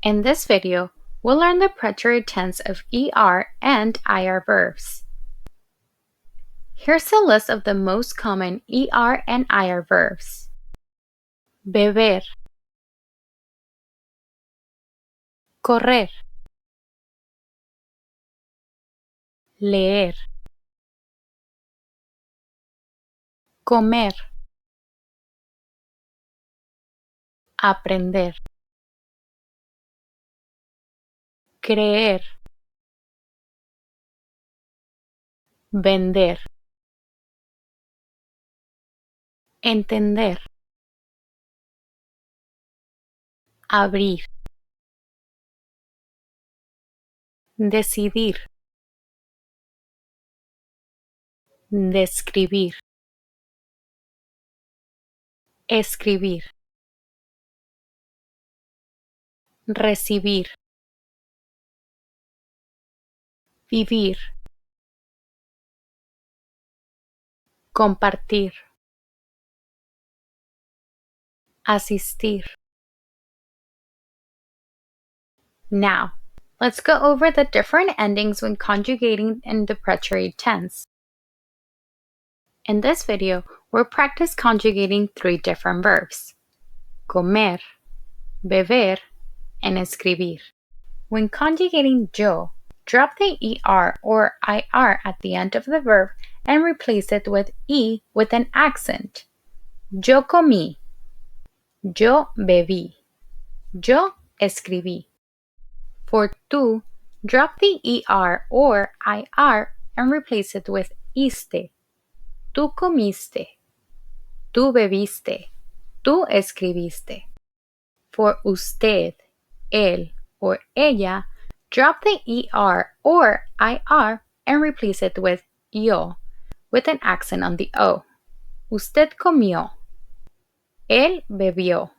In this video, we'll learn the preterite tense of ER and IR verbs. Here's a list of the most common ER and IR verbs. Beber, correr, leer, comer, aprender, creer, vender, entender, abrir, decidir, describir, escribir, recibir, vivir, compartir, asistir. Now, let's go over the different endings when conjugating in the preterite tense. In this video, we'll practice conjugating 3 different verbs: comer, beber, and escribir. When conjugating yo, drop the ER or IR at the end of the verb and replace it with E with an accent. Yo comí, yo bebí, yo escribí. For tú, drop the ER or IR and replace it with iste. Tú comiste, tú bebiste, tú escribiste. For usted, él, or ella, drop the ER or IR and replace it with yo, with an accent on the O. Usted comió, él bebió,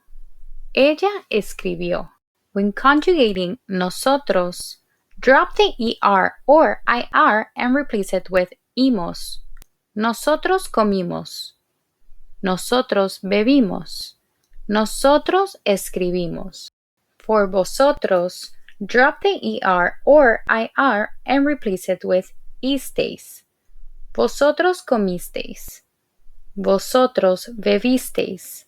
ella escribió. When conjugating nosotros, drop the ER or IR and replace it with imos. Nosotros comimos. Nosotros bebimos. Nosotros escribimos. For vosotros, drop the ER or IR and replace it with isteis. Vosotros comisteis. Vosotros bebisteis.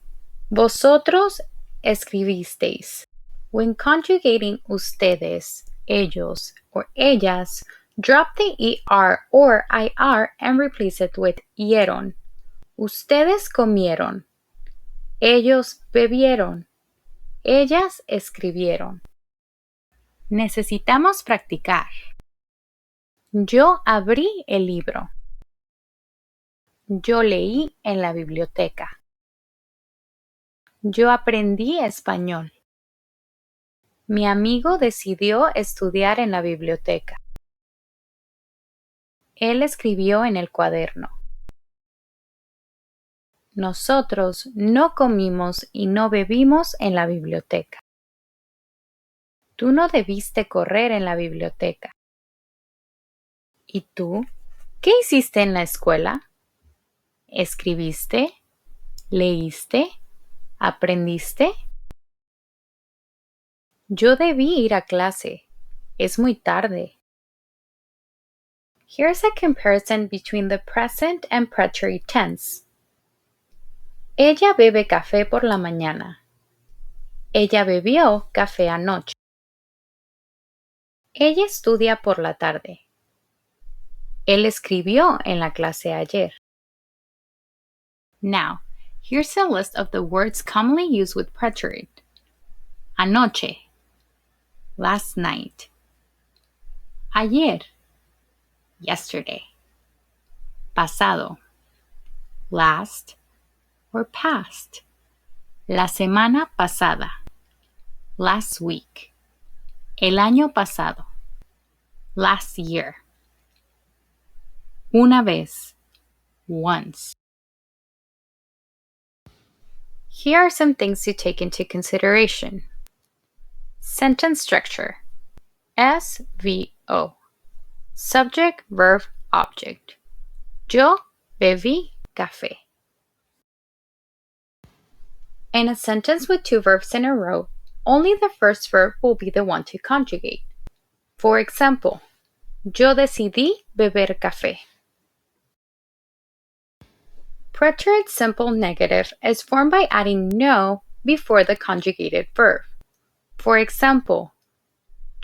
Vosotros escribisteis. When conjugating ustedes, ellos, or ellas, drop the ER or IR and replace it with ieron. Ustedes comieron. Ellos bebieron. Ellas escribieron. Necesitamos practicar. Yo abrí el libro. Yo leí en la biblioteca. Yo aprendí español. Mi amigo decidió estudiar en la biblioteca. Él escribió en el cuaderno. Nosotros no comimos y no bebimos en la biblioteca. Tú no debiste correr en la biblioteca. ¿Y tú? ¿Qué hiciste en la escuela? ¿Escribiste? ¿Leíste? ¿Aprendiste? Yo debí ir a clase. Es muy tarde. Here's a comparison between the present and preterite tense. Ella bebe café por la mañana. Ella bebió café anoche. Ella estudia por la tarde. Él escribió en la clase ayer. Now, here's a list of the words commonly used with preterite. Anoche. Last night. Ayer. Yesterday. Pasado. Last or past. La semana pasada. Last week. El año pasado. Last year. Una vez. Once. Here are some things to take into consideration. Sentence structure. SVO. Subject, verb, object. Yo bebí café. In a sentence with 2 verbs in a row, only the first verb will be the one to conjugate. For example, yo decidí beber café. Preterite simple negative is formed by adding no before the conjugated verb. For example,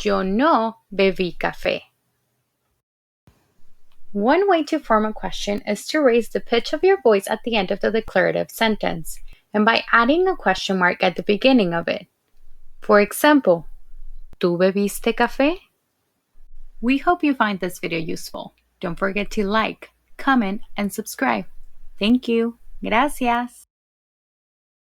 yo no bebí café. One way to form a question is to raise the pitch of your voice at the end of the declarative sentence, and by adding a question mark at the beginning of it. For example, ¿tú bebiste café? We hope you find this video useful. Don't forget to like, comment, and subscribe. Thank you. Gracias.